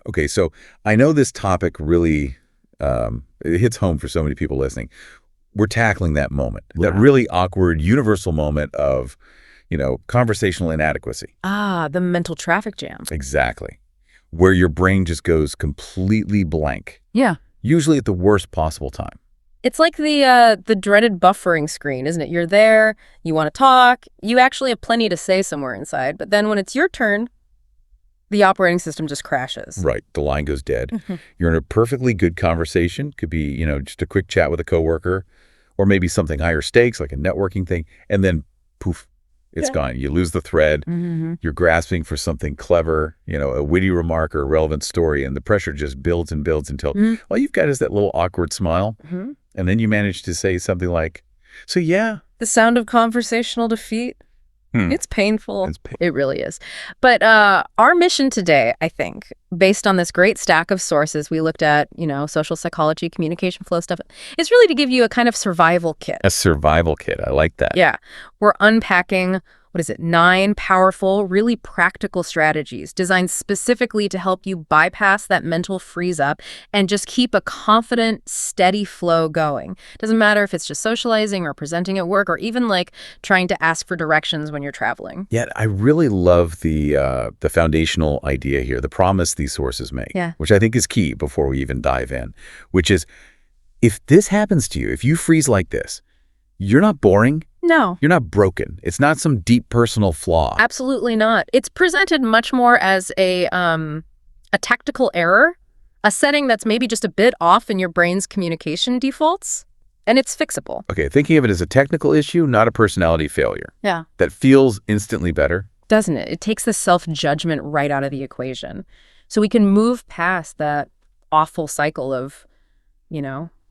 Okay, so I know this topic really it hits home for so many people listening. We're tackling that moment, that really awkward universal moment of, conversational inadequacy. Ah, the mental traffic jam. Exactly. Where your brain just goes completely blank. Yeah. Usually at the worst possible time. It's like the dreaded buffering screen, isn't it? You're there, you want to talk, you actually have plenty to say somewhere inside, but then when it's your turn, the operating system just crashes. Right. The line goes dead. You're in a perfectly good conversation. Could be, just a quick chat with a coworker, or maybe something higher stakes, like a networking thing. And then poof, it's gone. You lose the thread. You're grasping for something clever, a witty remark or a relevant story. And the pressure just builds and builds until all you've got is that little awkward smile. And then you manage to say something like, so yeah. The sound of conversational defeat. It's painful. It really is. But our mission today, I think, based on this great stack of sources we looked at, social psychology, communication flow stuff, is really to give you a kind of survival kit. A survival kit. I like that. Yeah. We're unpacking, 9 powerful, really practical strategies designed specifically to help you bypass that mental freeze up and just keep a confident, steady flow going. Doesn't matter if it's just socializing or presenting at work or even trying to ask for directions when you're traveling. Yeah, I really love the foundational idea here, the promise these sources make, which I think is key before we even dive in, which is if this happens to you, if you freeze like this, you're not boring. No. You're not broken. It's not some deep personal flaw. Absolutely not. It's presented much more as a tactical error, a setting that's maybe just a bit off in your brain's communication defaults, and it's fixable. Okay, thinking of it as a technical issue, not a personality failure. Yeah. That feels instantly better. Doesn't it? It takes the self-judgment right out of the equation. So we can move past that awful cycle of,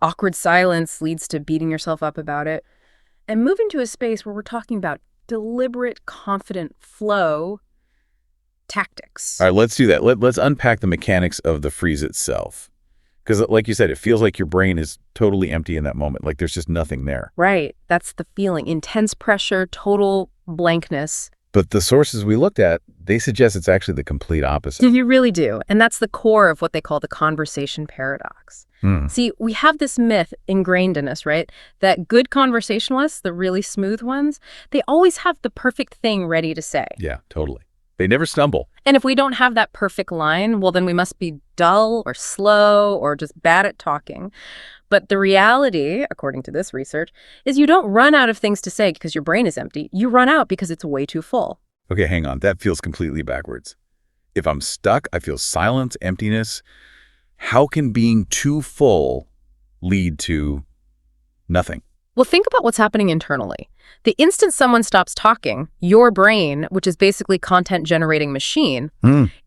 awkward silence leads to beating yourself up about it, and move into a space where we're talking about deliberate, confident flow tactics. All right, let's do that. Let's unpack the mechanics of the freeze itself. Because like you said, it feels like your brain is totally empty in that moment, like there's just nothing there. Right. That's the feeling. Intense pressure, total blankness. But the sources we looked at, they suggest it's actually the complete opposite. You really do. And that's the core of what they call the conversation paradox. See, we have this myth ingrained in us, right? That good conversationalists, the really smooth ones, they always have the perfect thing ready to say. Yeah, totally. They never stumble. And if we don't have that perfect line, well, then we must be dull or slow or just bad at talking. But the reality, according to this research, is you don't run out of things to say because your brain is empty. You run out because it's way too full. Okay, hang on. That feels completely backwards. If I'm stuck, I feel silence, emptiness. How can being too full lead to nothing? Well, think about what's happening internally. The instant someone stops talking, your brain, which is basically content-generating machine,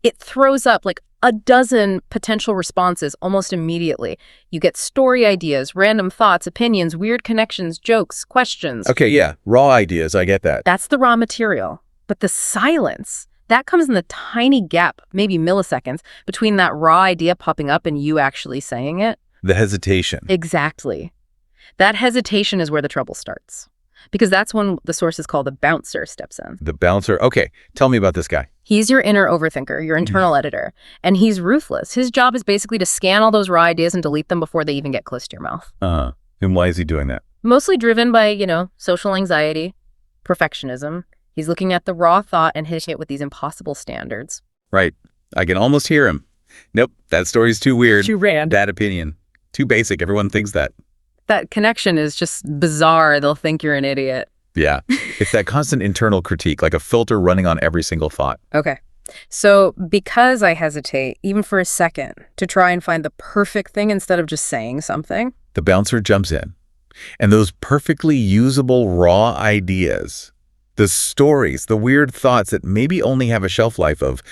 it throws up a dozen potential responses almost immediately. You get story ideas, random thoughts, opinions, weird connections, jokes, questions. Okay, yeah, raw ideas, I get that. That's the raw material. But the silence, that comes in the tiny gap, maybe milliseconds, between that raw idea popping up and you actually saying it. The hesitation. Exactly. That hesitation is where the trouble starts. Because that's when the sources call the bouncer steps in. The bouncer. Okay, tell me about this guy. He's your inner overthinker, your internal editor, and he's ruthless. His job is basically to scan all those raw ideas and delete them before they even get close to your mouth. And why is he doing that? Mostly driven by, social anxiety, perfectionism. He's looking at the raw thought and hitting it with these impossible standards. Right. I can almost hear him. Nope, that story's too weird. Too random. That opinion. Too basic. Everyone thinks that. That connection is just bizarre. They'll think you're an idiot. Yeah. It's that constant internal critique, like a filter running on every single thought. Okay. So because I hesitate, even for a second, to try and find the perfect thing instead of just saying something, the bouncer jumps in. And those perfectly usable raw ideas, the stories, the weird thoughts that maybe only have a shelf life of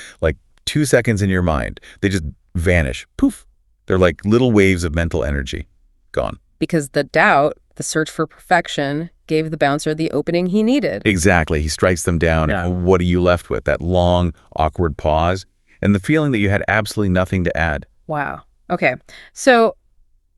2 seconds in your mind, they just vanish. Poof. They're like little waves of mental energy. Gone. Because the doubt, the search for perfection, gave the bouncer the opening he needed. Exactly. He strikes them down. Yeah. And what are you left with? That long, awkward pause and the feeling that you had absolutely nothing to add. Wow. Okay. So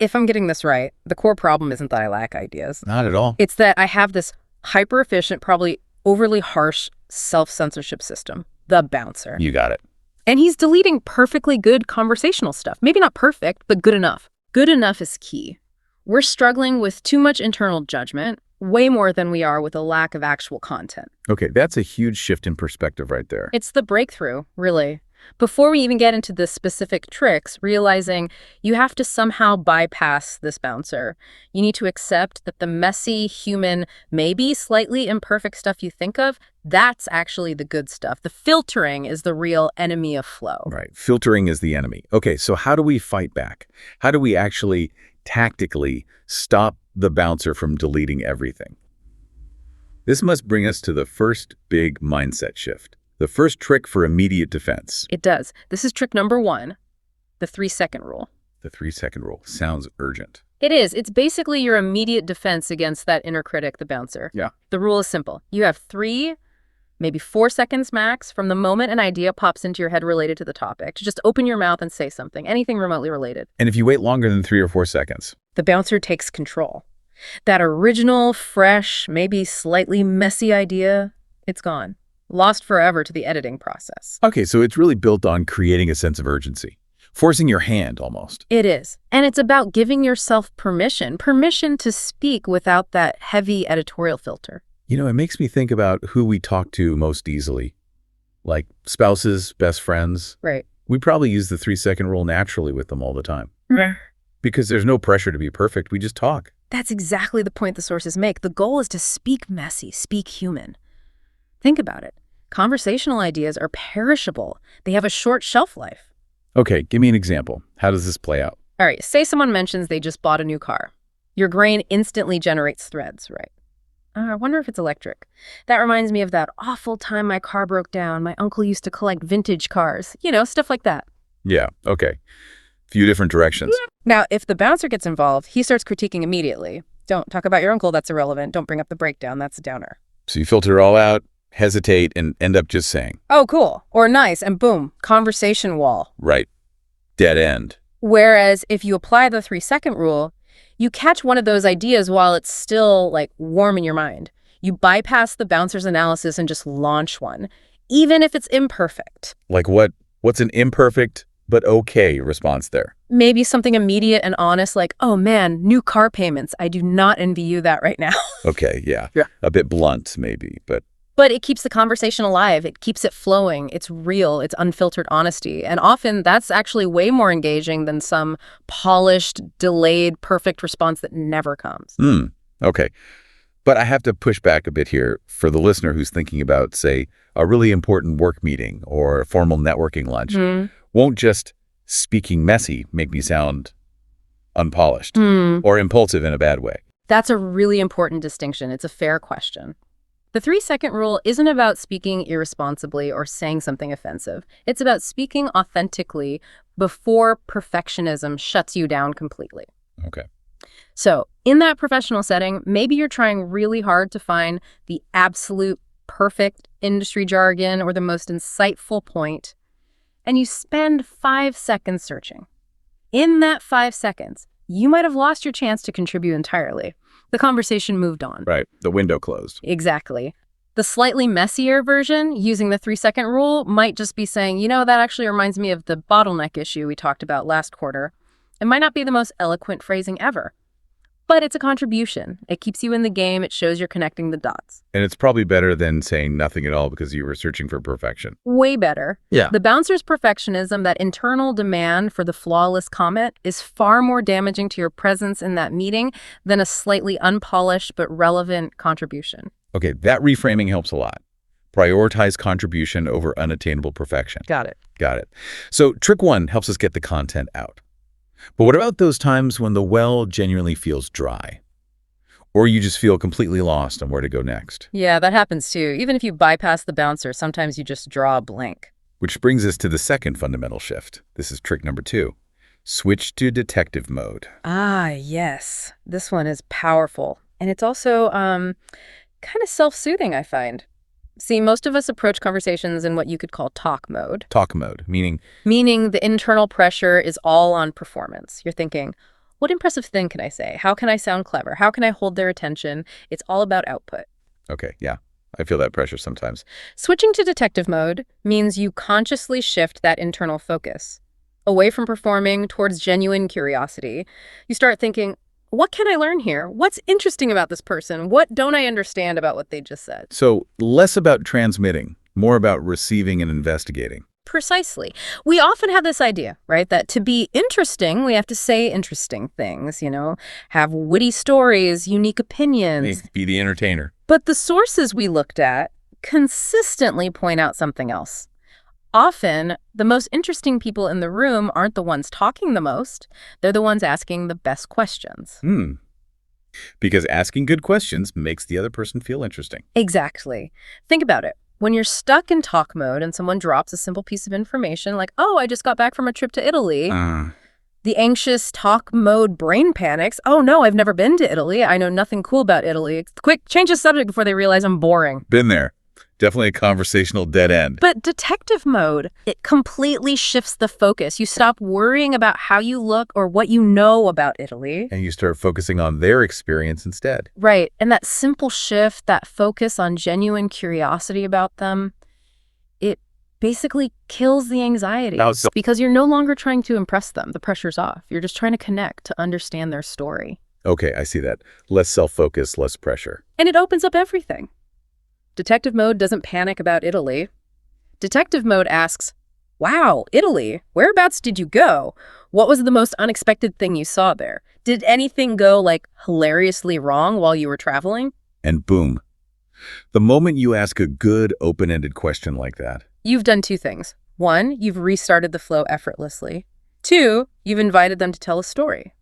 if I'm getting this right, the core problem isn't that I lack ideas. Not at all. It's that I have this hyper-efficient, probably overly harsh self-censorship system, the bouncer. You got it. And he's deleting perfectly good conversational stuff. Maybe not perfect, but good enough. Good enough is key. We're struggling with too much internal judgment, way more than we are with a lack of actual content. Okay, that's a huge shift in perspective right there. It's the breakthrough, really. Before we even get into the specific tricks, realizing you have to somehow bypass this bouncer. You need to accept that the messy, human, maybe slightly imperfect stuff you think of, that's actually the good stuff. The filtering is the real enemy of flow. Right, filtering is the enemy. Okay, so how do we fight back? How do we actually tactically stop the bouncer from deleting everything? This must bring us to the first big mindset shift. The first trick for immediate defense. It does. This is trick number 1, the 3-second rule. The 3-second rule sounds urgent. It is. It's basically your immediate defense against that inner critic, the bouncer. Yeah. The rule is simple. You have 3, maybe 4 seconds max from the moment an idea pops into your head related to the topic to just open your mouth and say something, anything remotely related. And if you wait longer than 3 or 4 seconds, the bouncer takes control. That original, fresh, maybe slightly messy idea, it's gone. Lost forever to the editing process. Okay, so it's really built on creating a sense of urgency, forcing your hand almost. It is. And it's about giving yourself permission to speak without that heavy editorial filter. You know, it makes me think about who we talk to most easily, like spouses, best friends. Right. We probably use the 3-second rule naturally with them all the time. Because there's no pressure to be perfect. We just talk. That's exactly the point the sources make. The goal is to speak messy, speak human. Think about it. Conversational ideas are perishable. They have a short shelf life. Okay, give me an example. How does this play out? All right, say someone mentions they just bought a new car. Your brain instantly generates threads, right? I wonder if it's electric. That reminds me of that awful time my car broke down. My uncle used to collect vintage cars. You know, stuff like that. Yeah, okay. Few different directions. Now, if the bouncer gets involved, he starts critiquing immediately. Don't talk about your uncle, that's irrelevant. Don't bring up the breakdown, that's a downer. So you filter it all out, hesitate, and end up just saying, oh, cool, or nice, and boom, conversation wall. Right. Dead end. Whereas if you apply the 3-second rule, you catch one of those ideas while it's still, like, warm in your mind. You bypass the bouncer's analysis and just launch one, even if it's imperfect. Like what? What's an imperfect but okay response there? Maybe something immediate and honest like, oh man, new car payments. I do not envy you that right now. Okay, yeah. A bit blunt maybe, but it keeps the conversation alive. It keeps it flowing. It's real. It's unfiltered honesty. And often that's actually way more engaging than some polished, delayed, perfect response that never comes. Okay. But I have to push back a bit here for the listener who's thinking about, say, a really important work meeting or a formal networking lunch. Won't just speaking messy make me sound unpolished or impulsive in a bad way? That's a really important distinction. It's a fair question. The 3-second rule isn't about speaking irresponsibly or saying something offensive. It's about speaking authentically before perfectionism shuts you down completely. Okay. So in that professional setting, maybe you're trying really hard to find the absolute perfect industry jargon or the most insightful point, and you spend 5 seconds searching. In that 5 seconds, you might have lost your chance to contribute entirely. The conversation moved on. Right. The window closed. Exactly. The slightly messier version, using the 3-second rule, might just be saying, you know, that actually reminds me of the bottleneck issue we talked about last quarter. It might not be the most eloquent phrasing ever, but it's a contribution. It keeps you in the game. It shows you're connecting the dots. And it's probably better than saying nothing at all because you were searching for perfection. Way better. Yeah. The bouncer's perfectionism, that internal demand for the flawless comment, is far more damaging to your presence in that meeting than a slightly unpolished but relevant contribution. Okay, that reframing helps a lot. Prioritize contribution over unattainable perfection. Got it. Got it. So trick 1 helps us get the content out. But what about those times when the well genuinely feels dry? Or you just feel completely lost on where to go next? Yeah, that happens too. Even if you bypass the bouncer, sometimes you just draw a blank. Which brings us to the second fundamental shift. This is trick number 2. Switch to detective mode. Ah, yes. This one is powerful. And it's also kind of self-soothing, I find. See, most of us approach conversations in what you could call talk mode. Talk mode, meaning? Meaning the internal pressure is all on performance. You're thinking, what impressive thing can I say? How can I sound clever? How can I hold their attention? It's all about output. Okay, yeah. I feel that pressure sometimes. Switching to detective mode means you consciously shift that internal focus away from performing towards genuine curiosity. You start thinking, what can I learn here? What's interesting about this person? What don't I understand about what they just said? So less about transmitting, more about receiving and investigating. Precisely. We often have this idea, right, that to be interesting, we have to say interesting things, have witty stories, unique opinions. Be the entertainer. But the sources we looked at consistently point out something else. Often, the most interesting people in the room aren't the ones talking the most. They're the ones asking the best questions. Because asking good questions makes the other person feel interesting. Exactly. Think about it. When you're stuck in talk mode and someone drops a simple piece of information like, oh, I just got back from a trip to Italy, the anxious talk mode brain panics. Oh, no, I've never been to Italy. I know nothing cool about Italy. Quick, change the subject before they realize I'm boring. Been there. Definitely a conversational dead end. But detective mode, it completely shifts the focus. You stop worrying about how you look or what you know about Italy. And you start focusing on their experience instead. Right. And that simple shift, that focus on genuine curiosity about them, it basically kills the anxiety. Because you're no longer trying to impress them. The pressure's off. You're just trying to connect, to understand their story. Okay, I see that. Less self-focus, less pressure. And it opens up everything. Detective mode doesn't panic about Italy. Detective mode asks, wow, Italy, whereabouts did you go? What was the most unexpected thing you saw there? Did anything go, hilariously wrong while you were traveling? And boom. The moment you ask a good, open-ended question like that, you've done two things. One, you've restarted the flow effortlessly. Two, you've invited them to tell a story.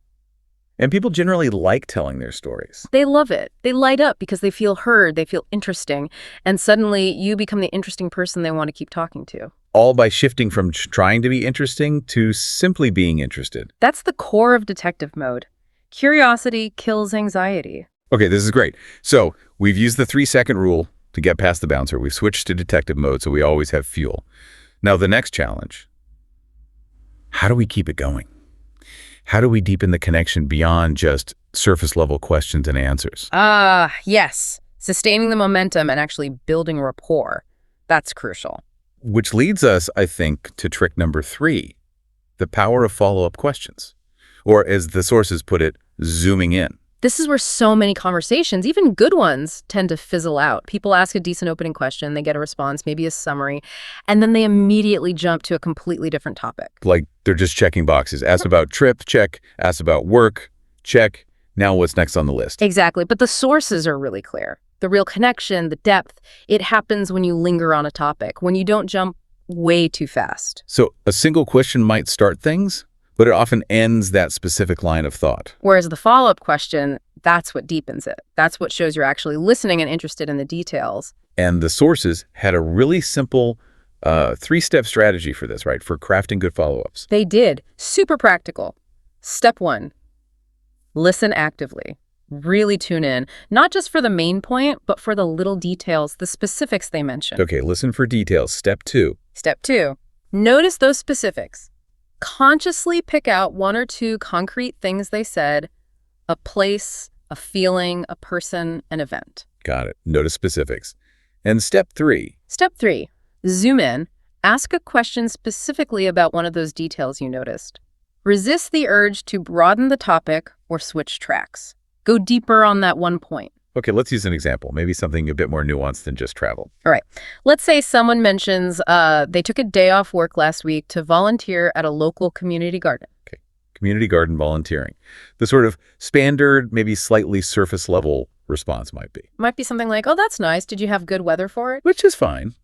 And people generally like telling their stories. They love it. They light up because they feel heard, they feel interesting, and suddenly you become the interesting person they want to keep talking to. All by shifting from trying to be interesting to simply being interested. That's the core of detective mode. Curiosity kills anxiety. Okay, this is great. So we've used the 3-second rule to get past the bouncer. We've switched to detective mode, so we always have fuel. Now the next challenge, how do we keep it going? How do we deepen the connection beyond just surface-level questions and answers? Yes. Sustaining the momentum and actually building rapport. That's crucial. Which leads us, I think, to trick number 3, the power of follow-up questions. Or as the sources put it, zooming in. This is where so many conversations, even good ones, tend to fizzle out. People ask a decent opening question, they get a response, maybe a summary, and then they immediately jump to a completely different topic. Like they're just checking boxes. Asked about trip, check. Asked about work, check. Now what's next on the list? Exactly, but the sources are really clear. The real connection, the depth, it happens when you linger on a topic, when you don't jump way too fast. So a single question might start things, but it often ends that specific line of thought. Whereas the follow-up question, that's what deepens it. That's what shows you're actually listening and interested in the details. And the sources had a really simple 3-step strategy for this, right? For crafting good follow-ups. They did. Super practical. Step 1, listen actively. Really tune in, not just for the main point, but for the little details, the specifics they mention. Okay, listen for details. Step 2. Step 2, notice those specifics. Consciously pick out 1 or 2 concrete things they said, a place, a feeling, a person, an event. Got it. Notice specifics. And step 3. Step 3, zoom in. Ask a question specifically about one of those details you noticed. Resist the urge to broaden the topic or switch tracks. Go deeper on that one point. Okay, let's use an example. Maybe something a bit more nuanced than just travel. All right. Let's say someone mentions they took a day off work last week to volunteer at a local community garden. Okay, community garden volunteering. The sort of standard, maybe slightly surface level response might be. Might be something like, oh, that's nice. Did you have good weather for it? Which is fine.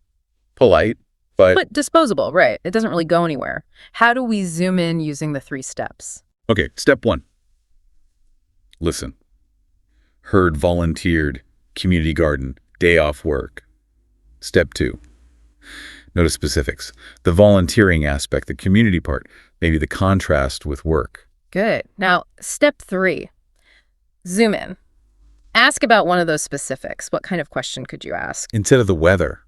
Polite, but disposable, right. It doesn't really go anywhere. How do we zoom in using the 3 steps? Okay, step 1. Listen. Heard volunteered, community garden, day off work. Step 2. Notice specifics. The volunteering aspect, the community part, maybe the contrast with work. Good. Now, step 3. Zoom in. Ask about one of those specifics. What kind of question could you ask? Instead of the weather,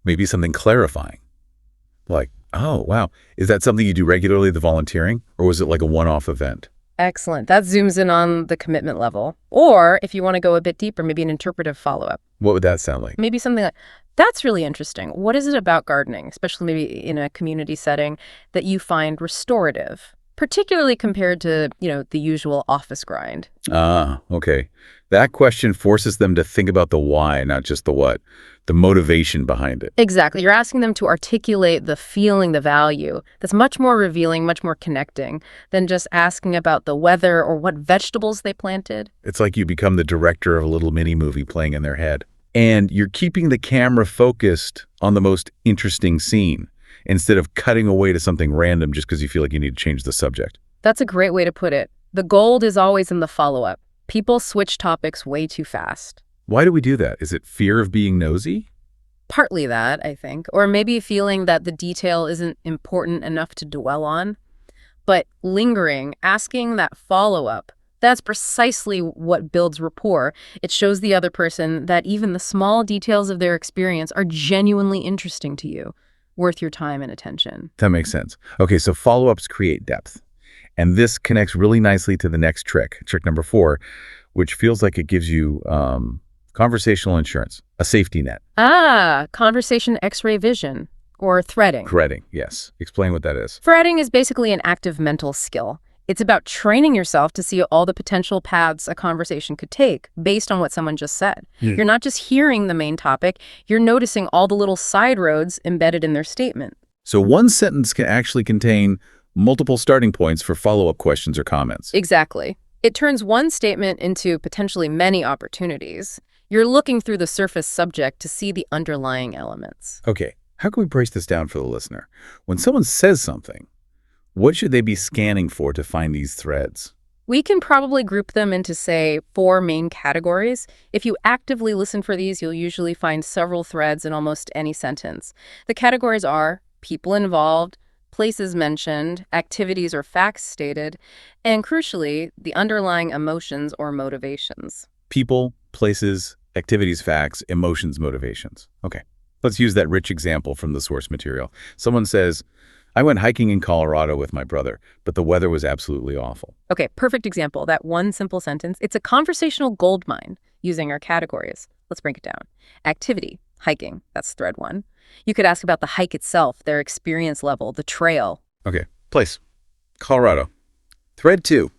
maybe something clarifying. Like, oh, wow, is that something you do regularly, the volunteering? Or was it like a one-off event? Excellent. That zooms in on the commitment level. Or if you want to go a bit deeper, maybe an interpretive follow-up. What would that sound like? Maybe something like, that's really interesting. What is it about gardening, especially maybe in a community setting, that you find restorative, particularly compared to, the usual office grind? Ah, okay. That question forces them to think about the why, not just the what, the motivation behind it. Exactly. You're asking them to articulate the feeling, the value. That's much more revealing, much more connecting than just asking about the weather or what vegetables they planted. It's like you become the director of a little mini movie playing in their head. And you're keeping the camera focused on the most interesting scene instead of cutting away to something random just because you feel like you need to change the subject. That's a great way to put it. The gold is always in the follow-up. People switch topics way too fast. Why do we do that? Is it fear of being nosy? Partly that, I think. Or maybe feeling that the detail isn't important enough to dwell on. But lingering, asking that follow-up, that's precisely what builds rapport. It shows the other person that even the small details of their experience are genuinely interesting to you, worth your time and attention. That makes sense. Okay, so follow-ups create depth. And this connects really nicely to the next trick number 4, which feels like it gives you conversational insurance, a safety net. Conversation X-ray vision, or threading. Threading, yes. Explain what that is. Threading is basically an active mental skill. It's about training yourself to see all the potential paths a conversation could take based on what someone just said. You're not just hearing the main topic, you're noticing all the little side roads embedded in their statement. So one sentence can actually contain multiple starting points for follow-up questions or comments. Exactly. It turns one statement into potentially many opportunities. You're looking through the surface subject to see the underlying elements. Okay, how can we break this down for the listener? When someone says something, what should they be scanning for to find these threads? We can probably group them into, say, 4 main categories. If you actively listen for these, you'll usually find several threads in almost any sentence. The categories are people involved, places mentioned, activities or facts stated, and crucially, the underlying emotions or motivations. People, places, activities, facts, emotions, motivations. Okay, let's use that rich example from the source material. Someone says, I went hiking in Colorado with my brother, but the weather was absolutely awful. Okay, perfect example. That one simple sentence. It's a conversational goldmine using our categories. Let's break it down. Activity, hiking, that's thread 1. You could ask about the hike itself, their experience level, the trail. Okay, place, Colorado. Thread 2,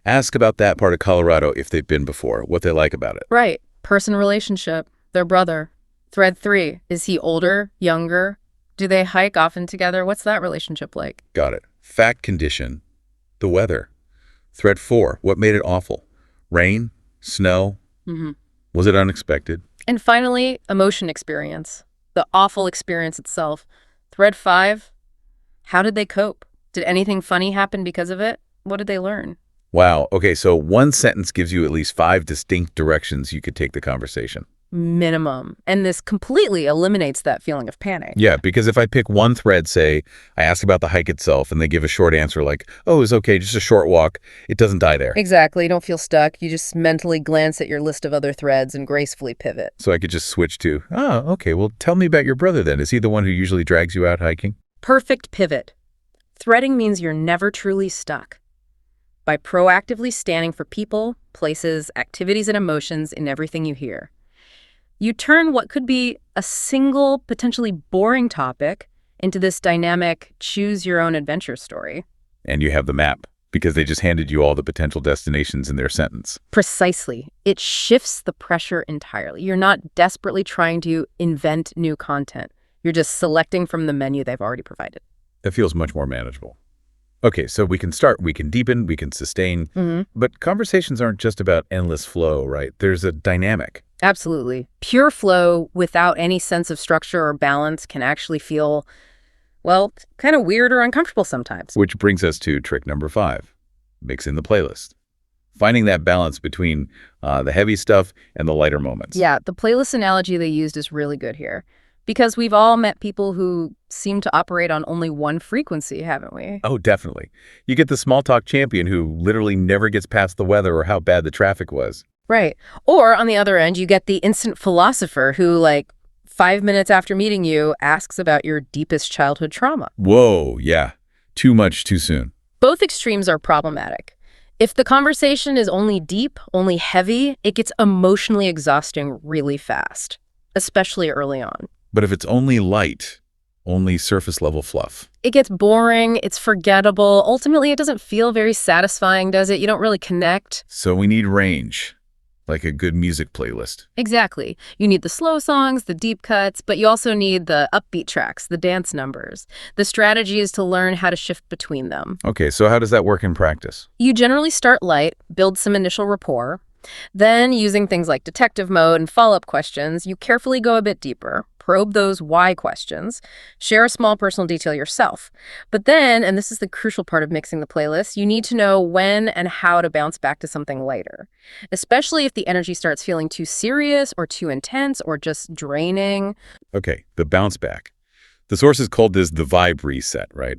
ask about that part of Colorado if they've been before, what they like about it. Right, person relationship, their brother. Thread 3, is he older, younger? Do they hike often together? What's that relationship like? Got it. Fact condition, the weather. Thread 4, what made it awful? Rain? Snow? Was it unexpected? And finally, emotion experience, the awful experience itself. Thread 5, how did they cope? Did anything funny happen because of it? What did they learn? Wow. Okay, so one sentence gives you at least 5 distinct directions you could take the conversation. Minimum. And this completely eliminates that feeling of panic. Yeah, because if I pick one thread, say, I ask about the hike itself, and they give a short answer like, oh, it was okay, just a short walk, it doesn't die there. Exactly. You don't feel stuck. You just mentally glance at your list of other threads and gracefully pivot. So I could just switch to, oh, okay, well, tell me about your brother then. Is he the one who usually drags you out hiking? Perfect pivot. Threading means you're never truly stuck. By proactively standing for people, places, activities, and emotions in everything you hear, you turn what could be a single, potentially boring topic into this dynamic, choose-your-own-adventure story. And you have the map, because they just handed you all the potential destinations in their sentence. Precisely. It shifts the pressure entirely. You're not desperately trying to invent new content. You're just selecting from the menu they've already provided. That feels much more manageable. Okay, so we can start, we can deepen, we can sustain, but conversations aren't just about endless flow, right? There's a dynamic. Absolutely. Pure flow without any sense of structure or balance can actually feel, well, kind of weird or uncomfortable sometimes. Which brings us to trick number 5, mix in the playlist. Finding that balance between the heavy stuff and the lighter moments. Yeah, the playlist analogy they used is really good here. Because we've all met people who seem to operate on only one frequency, haven't we? Oh, definitely. You get the small talk champion who literally never gets past the weather or how bad the traffic was. Right. Or on the other end, you get the instant philosopher who, 5 minutes after meeting you, asks about your deepest childhood trauma. Whoa, yeah. Too much too soon. Both extremes are problematic. If the conversation is only deep, only heavy, it gets emotionally exhausting really fast, especially early on. But if it's only light, only surface level fluff. It gets boring, it's forgettable. Ultimately, it doesn't feel very satisfying, does it? You don't really connect. So we need range, like a good music playlist. Exactly. You need the slow songs, the deep cuts, but you also need the upbeat tracks, the dance numbers. The strategy is to learn how to shift between them. Okay, so how does that work in practice? You generally start light, build some initial rapport. Then, using things like detective mode and follow-up questions, you carefully go a bit deeper, probe those why questions, share a small personal detail yourself. But then, and this is the crucial part of mixing the playlist, you need to know when and how to bounce back to something lighter, especially if the energy starts feeling too serious or too intense or just draining. Okay, the bounce back. The sources called this the vibe reset, right?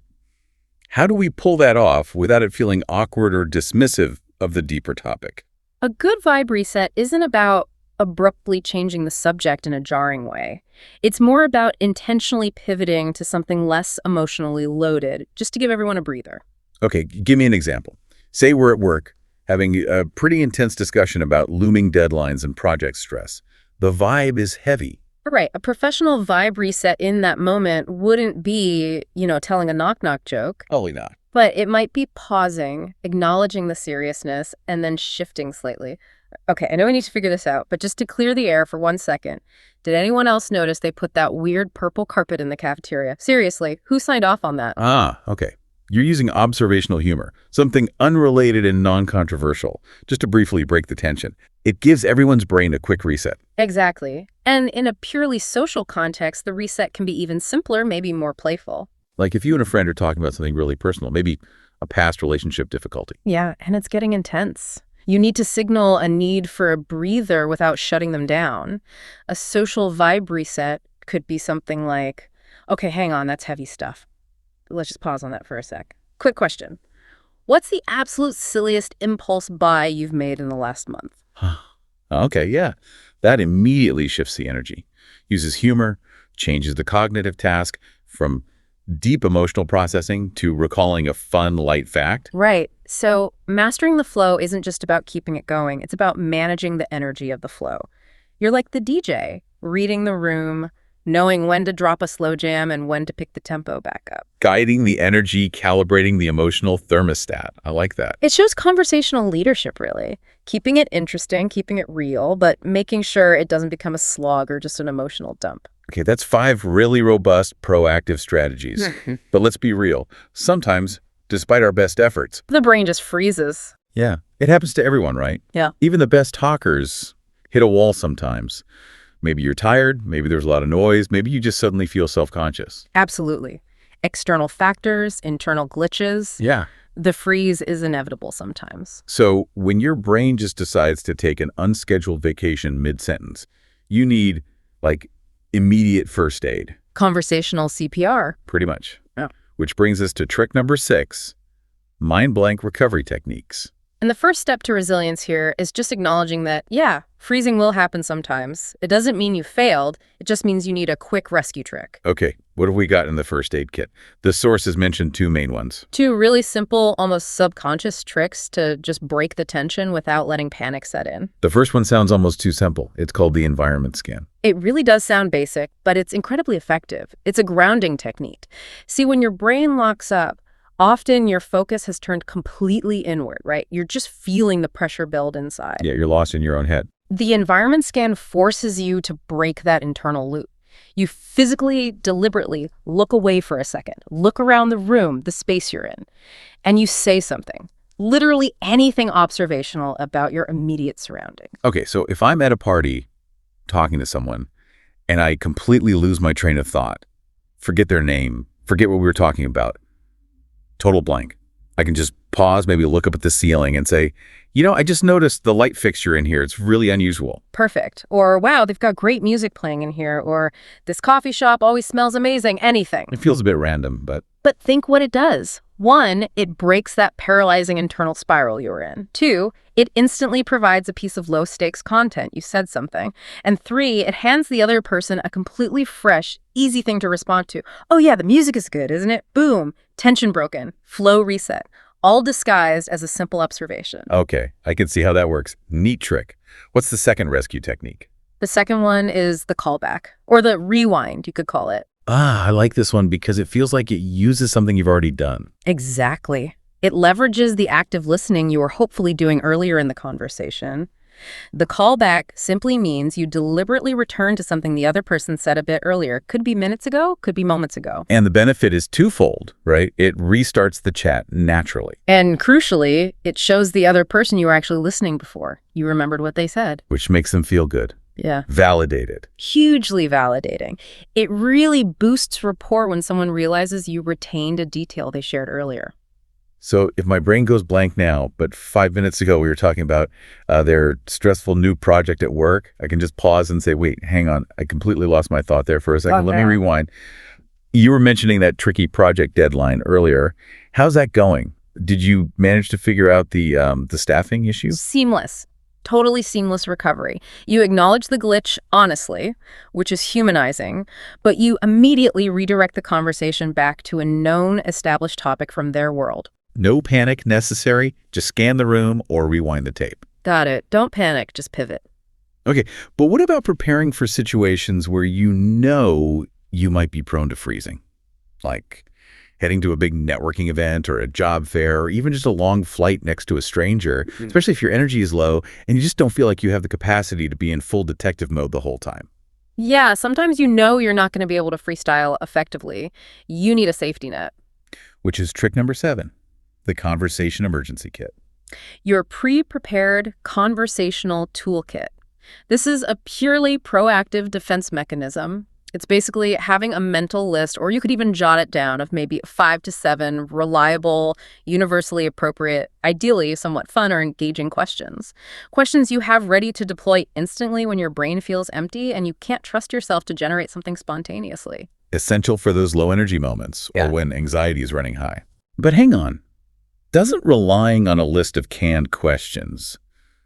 How do we pull that off without it feeling awkward or dismissive of the deeper topic? A good vibe reset isn't about abruptly changing the subject in a jarring way. It's more about intentionally pivoting to something less emotionally loaded, just to give everyone a breather. Okay, give me an example. Say we're at work having a pretty intense discussion about looming deadlines and project stress. The vibe is heavy. Right. A professional vibe reset in that moment wouldn't be, telling a knock-knock joke. Probably not. But it might be pausing, acknowledging the seriousness, and then shifting slightly. Okay, I know we need to figure this out, but just to clear the air for 1 second, did anyone else notice they put that weird purple carpet in the cafeteria? Seriously, who signed off on that? Okay. You're using observational humor, something unrelated and non-controversial, just to briefly break the tension. It gives everyone's brain a quick reset. Exactly. And in a purely social context, the reset can be even simpler, maybe more playful. Like if you and a friend are talking about something really personal, maybe a past relationship difficulty. Yeah, and it's getting intense. You need to signal a need for a breather without shutting them down. A social vibe reset could be something like, okay, hang on, that's heavy stuff. Let's just pause on that for a sec. Quick question. What's the absolute silliest impulse buy you've made in the last month? Okay, yeah. That immediately shifts the energy. Uses humor, changes the cognitive task from deep emotional processing to recalling a fun, light fact. Right. So mastering the flow isn't just about keeping it going. It's about managing the energy of the flow. You're like the DJ, reading the room, knowing when to drop a slow jam and when to pick the tempo back up. Guiding the energy, calibrating the emotional thermostat. I like that. It shows conversational leadership, really. Keeping it interesting, keeping it real, but making sure it doesn't become a slog or just an emotional dump. Okay, that's 5 really robust, proactive strategies. But let's be real. Sometimes, despite our best efforts, The brain just freezes. yeah, it happens to everyone, right? Yeah. Even the best talkers hit a wall sometimes. Maybe you're tired, maybe there's a lot of noise, maybe you just suddenly feel self-conscious. Absolutely. External factors, internal glitches. Yeah. The freeze is inevitable sometimes. So when your brain just decides to take an unscheduled vacation mid-sentence, you need, immediate first aid. Conversational CPR. Pretty much. Yeah. Which brings us to trick number 6, mind blank recovery techniques. And the first step to resilience here is just acknowledging that, yeah, freezing will happen sometimes. It doesn't mean you failed. It just means you need a quick rescue trick. Okay, what have we got in the first aid kit? The source has mentioned 2 main ones. 2 really simple, almost subconscious tricks to just break the tension without letting panic set in. The first one sounds almost too simple. It's called the environment scan. It really does sound basic, but it's incredibly effective. It's a grounding technique. See, when your brain locks up, often your focus has turned completely inward, right? You're just feeling the pressure build inside. Yeah, you're lost in your own head. The environment scan forces you to break that internal loop. You physically, deliberately look away for a second, look around the room, the space you're in, and you say something, literally anything observational about your immediate surroundings. Okay, so if I'm at a party talking to someone and I completely lose my train of thought, forget their name, forget what we were talking about, total blank. I can just pause, maybe look up at the ceiling and say, I just noticed the light fixture in here. It's really unusual. Perfect. Or, wow, they've got great music playing in here. Or, this coffee shop always smells amazing. Anything. It feels a bit random, but... But think what it does. 1, it breaks that paralyzing internal spiral you were in. 2, it instantly provides a piece of low-stakes content. You said something. And 3, it hands the other person a completely fresh, easy thing to respond to. Oh yeah, the music is good, isn't it? Boom. Tension broken. Flow reset. all disguised as a simple observation. Okay, I can see how that works. Neat trick. What's the second rescue technique? The second one is the callback, or the rewind, you could call it. Ah, I like this one because it feels like it uses something you've already done. Exactly. It leverages the active listening you were hopefully doing earlier in the conversation. The callback simply means you deliberately return to something the other person said a bit earlier. Could be minutes ago, could be moments ago. And the benefit is twofold, right? It restarts the chat naturally. And crucially, it shows the other person you were actually listening before. You remembered what they said. Which makes them feel good. Yeah. Validated. Hugely validating. It really boosts rapport when someone realizes you retained a detail they shared earlier. So if my brain goes blank now, but 5 minutes ago we were talking about their stressful new project at work, I can just pause and say, wait, hang on. I completely lost my thought there for a second. Let me rewind. You were mentioning that tricky project deadline earlier. How's that going? Did you manage to figure out the staffing issue? Seamless. Totally seamless recovery. You acknowledge the glitch honestly, which is humanizing, but you immediately redirect the conversation back to a known established topic from their world. No panic necessary. Just scan the room or rewind the tape. Got it. Don't panic, just pivot. Okay, but what about preparing for situations where you know you might be prone to freezing? Like heading to a big networking event or a job fair or even just a long flight next to a stranger, especially if your energy is low and you just don't feel like you have the capacity to be in full detective mode the whole time. Yeah, sometimes you know you're not going to be able to freestyle effectively. You need a safety net. Which is trick number 7, the conversation emergency kit. Your pre-prepared conversational toolkit. This is a purely proactive defense mechanism. It's basically having a mental list, or you could even jot it down, of maybe 5 to 7 reliable, universally appropriate, ideally somewhat fun or engaging questions. Questions you have ready to deploy instantly when your brain feels empty and you can't trust yourself to generate something spontaneously. Essential for those low energy moments or when anxiety is running high. But hang on. Doesn't relying on a list of canned questions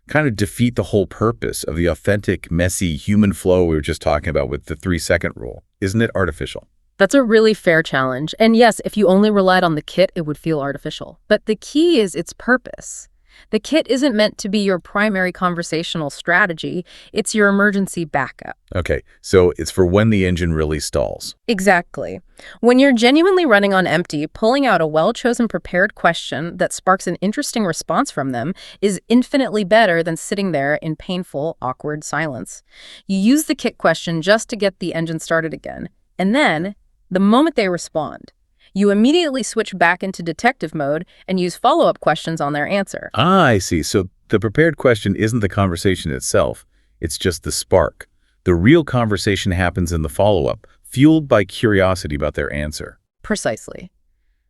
kind of defeat the whole purpose of the authentic, messy human flow we were just talking about with the 3-second rule? Isn't it artificial? That's a really fair challenge. And yes, if you only relied on the kit, it would feel artificial. But the key is its purpose. The kit isn't meant to be your primary conversational strategy. It's your emergency backup. Okay, so it's for when the engine really stalls. Exactly. When you're genuinely running on empty, pulling out a well-chosen prepared question that sparks an interesting response from them is infinitely better than sitting there in painful, awkward silence. You use the kit question just to get the engine started again. And then, the moment they respond, you immediately switch back into detective mode and use follow-up questions on their answer. Ah, I see. So the prepared question isn't the conversation itself. It's just the spark. The real conversation happens in the follow-up, fueled by curiosity about their answer. Precisely.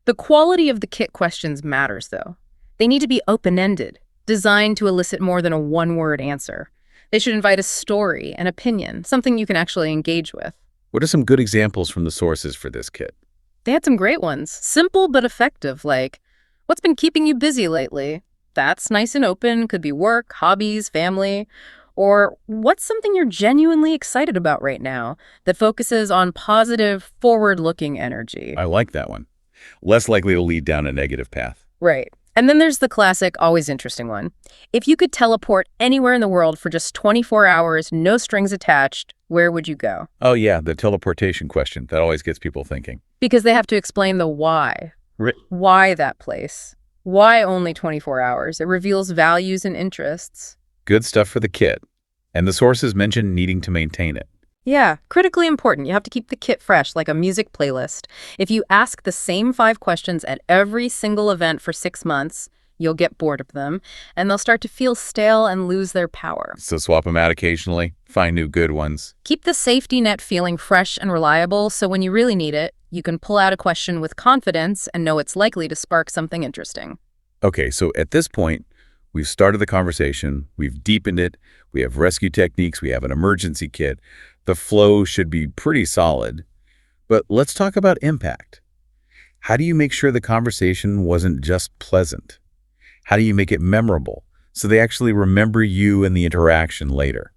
The quality of the kit questions matters, though. They need to be open-ended, designed to elicit more than a one-word answer. They should invite a story, an opinion, something you can actually engage with. What are some good examples from the sources for this kit? They had some great ones. Simple but effective, like, what's been keeping you busy lately? That's nice and open, could be work, hobbies, family. Or what's something you're genuinely excited about right now that focuses on positive, forward-looking energy? I like that one. Less likely to lead down a negative path. Right. And then there's the classic, always interesting one. If you could teleport anywhere in the world for just 24 hours, no strings attached, where would you go? Oh yeah, the teleportation question. That always gets people thinking. Because they have to explain the why. Right. Why that place? Why only 24 hours? It reveals values and interests. Good stuff for the kit. And the sources mention needing to maintain it. Yeah, critically important. You have to keep the kit fresh, like a music playlist. If you ask the same 5 questions at every single event for 6 months, you'll get bored of them, and they'll start to feel stale and lose their power. So swap them out occasionally, find new good ones. Keep the safety net feeling fresh and reliable, so when you really need it, you can pull out a question with confidence and know it's likely to spark something interesting. Okay, so at this point, we've started the conversation, we've deepened it, we have rescue techniques, we have an emergency kit. The flow should be pretty solid. But let's talk about impact. How do you make sure the conversation wasn't just pleasant? How do you make it memorable so they actually remember you and the interaction later?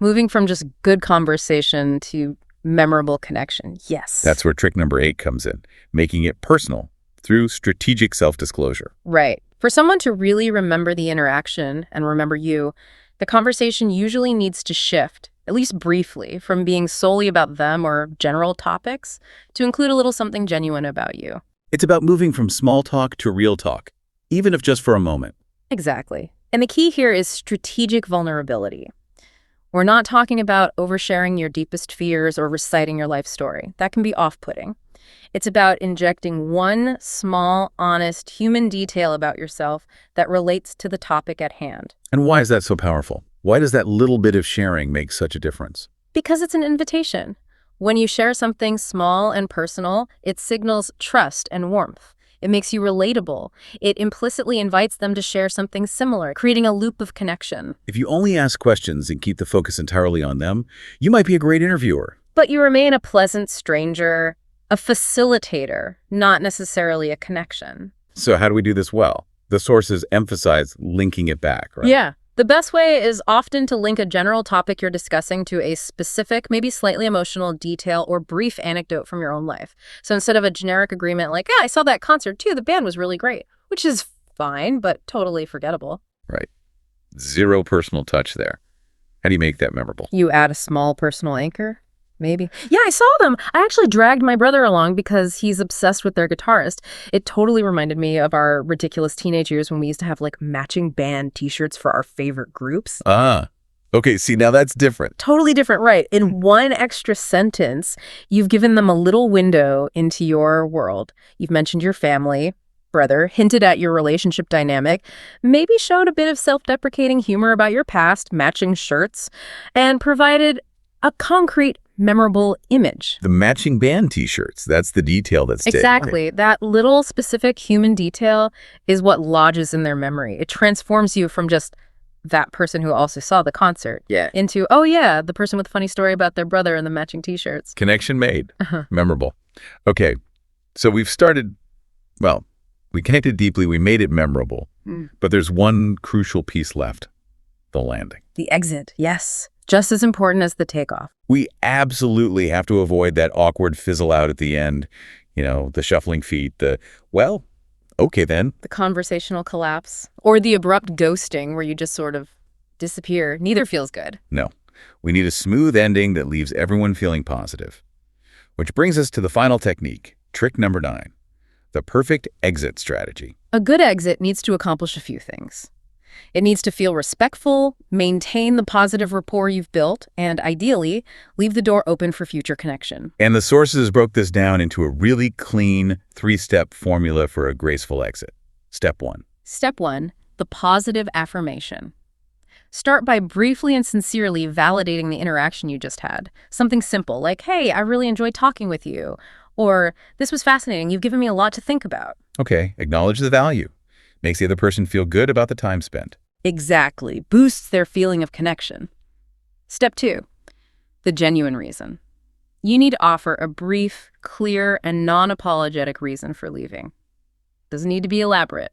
Moving from just good conversation to memorable connection. Yes. That's where trick number 8 comes in, making it personal. through strategic self-disclosure. Right. For someone to really remember the interaction and remember you, the conversation usually needs to shift, at least briefly, from being solely about them or general topics to include a little something genuine about you. It's about moving from small talk to real talk, even if just for a moment. Exactly. And the key here is strategic vulnerability. We're not talking about oversharing your deepest fears or reciting your life story. That can be off-putting. It's about injecting one small, honest, human detail about yourself that relates to the topic at hand. And why is that so powerful? Why does that little bit of sharing make such a difference? Because it's an invitation. When you share something small and personal, it signals trust and warmth. It makes you relatable. It implicitly invites them to share something similar, creating a loop of connection. If you only ask questions and keep the focus entirely on them, you might be a great interviewer. But you remain a pleasant stranger, a facilitator, not necessarily a connection. So how do we do this well? The sources emphasize linking it back, right? Yeah. The best way is often to link a general topic you're discussing to a specific, maybe slightly emotional detail or brief anecdote from your own life. So instead of a generic agreement like, I saw that concert too, the band was really great, which is fine, but totally forgettable. Right. Zero personal touch there. How do you make that memorable? You add a small personal anchor? Maybe. Yeah, I saw them. I actually dragged my brother along because he's obsessed with their guitarist. It totally reminded me of our ridiculous teenage years when we used to have like matching band t-shirts for our favorite groups. Okay, see, now that's different. Totally different, right? In one extra sentence, you've given them a little window into your world. You've mentioned your family, brother, hinted at your relationship dynamic, maybe showed a bit of self-deprecating humor about your past, matching shirts, and provided a concrete, memorable image. The matching band t-shirts, that's the detail that's Exactly. That little specific human detail is what lodges in their memory. It transforms you from just that person who also saw the concert into, oh yeah, the person with a funny story about their brother and the matching t-shirts. Connection made. Memorable. Okay, so we've started, well, we connected deeply, we made it memorable, but there's one crucial piece left, the landing. The exit, yes. Just as important as the takeoff. We absolutely have to avoid that awkward fizzle out at the end, the shuffling feet, well, okay then. The conversational collapse, or the abrupt ghosting where you just sort of disappear. Neither feels good. No, we need a smooth ending that leaves everyone feeling positive. Which brings us to the final technique, trick number 9, the perfect exit strategy. A good exit needs to accomplish a few things. It needs to feel respectful, maintain the positive rapport you've built, and ideally, leave the door open for future connection. And the sources broke this down into a really clean 3-step formula for a graceful exit. Step 1. Step 1, the positive affirmation. Start by briefly and sincerely validating the interaction you just had. Something simple like, hey, I really enjoyed talking with you. Or, this was fascinating, you've given me a lot to think about. Okay, acknowledge the value. Makes the other person feel good about the time spent. Exactly. Boosts their feeling of connection. Step 2, the genuine reason. You need to offer a brief, clear, and non-apologetic reason for leaving. Doesn't need to be elaborate.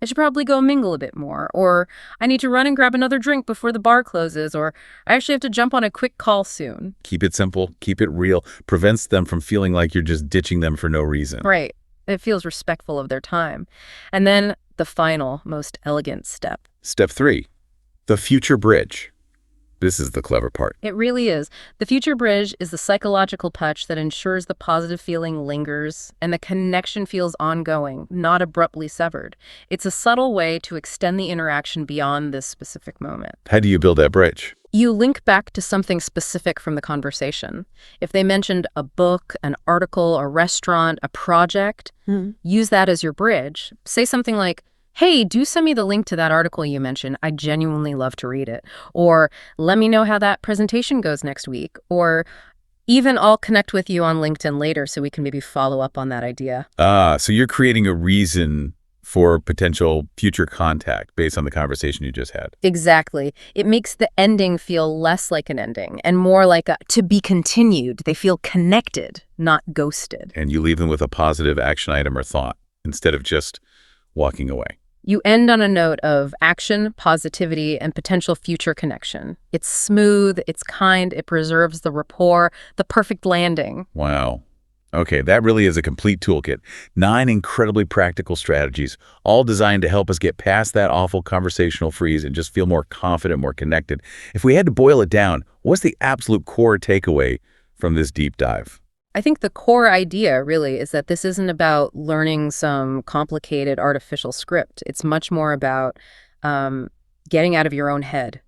I should probably go mingle a bit more, or I need to run and grab another drink before the bar closes, or I actually have to jump on a quick call soon. Keep it simple, keep it real, prevents them from feeling like you're just ditching them for no reason. Right. It feels respectful of their time. And then the final, most elegant step. Step 3, the future bridge. This is the clever part. It really is. The future bridge is the psychological touch that ensures the positive feeling lingers and the connection feels ongoing, not abruptly severed. It's a subtle way to extend the interaction beyond this specific moment. How do you build that bridge? You link back to something specific from the conversation. If they mentioned a book, an article, a restaurant, a project, use that as your bridge. Say something like, hey, do send me the link to that article you mentioned. I genuinely love to read it. Or let me know how that presentation goes next week. Or even I'll connect with you on LinkedIn later so we can maybe follow up on that idea. So you're creating a reason for potential future contact based on the conversation you just had. Exactly. It makes the ending feel less like an ending and more like a to be continued. They feel connected, not ghosted. And you leave them with a positive action item or thought instead of just walking away. You end on a note of action, positivity, and potential future connection. It's smooth, it's kind, it preserves the rapport, the perfect landing. Wow. Okay, that really is a complete toolkit. 9 incredibly practical strategies, all designed to help us get past that awful conversational freeze and just feel more confident, more connected. If we had to boil it down, what's the absolute core takeaway from this deep dive? I think the core idea really is that this isn't about learning some complicated artificial script. It's much more about getting out of your own head,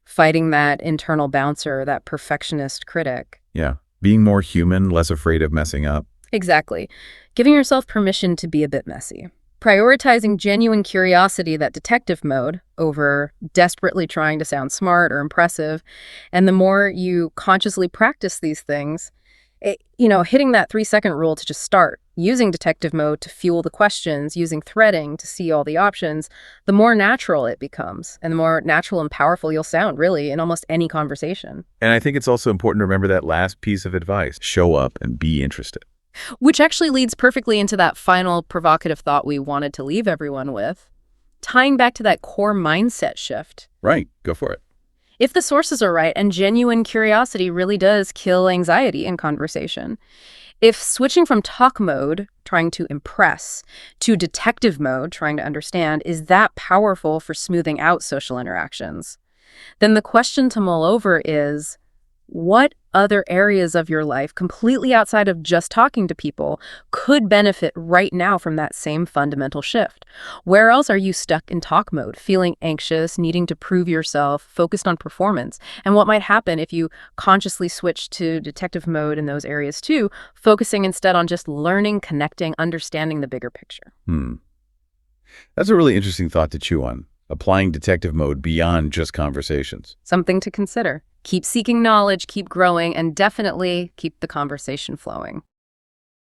fighting that internal bouncer, that perfectionist critic. Yeah, being more human, less afraid of messing up. Exactly. Giving yourself permission to be a bit messy. Prioritizing genuine curiosity, that detective mode, over desperately trying to sound smart or impressive. And the more you consciously practice these things, hitting that 3-second rule to just start, using detective mode to fuel the questions, using threading to see all the options, the more natural it becomes and the more natural and powerful you'll sound, really, in almost any conversation. And I think it's also important to remember that last piece of advice. Show up and be interested. Which actually leads perfectly into that final provocative thought we wanted to leave everyone with, tying back to that core mindset shift. Right, go for it. If the sources are right and genuine curiosity really does kill anxiety in conversation, if switching from talk mode, trying to impress, to detective mode, trying to understand, is that powerful for smoothing out social interactions, then the question to mull over is, what other areas of your life, completely outside of just talking to people, could benefit right now from that same fundamental shift? Where else are you stuck in talk mode, feeling anxious, needing to prove yourself, focused on performance? And what might happen if you consciously switch to detective mode in those areas too, focusing instead on just learning, connecting, understanding the bigger picture? That's a really interesting thought to chew on, applying detective mode beyond just conversations. Something to consider. Keep seeking knowledge, keep growing, and definitely keep the conversation flowing.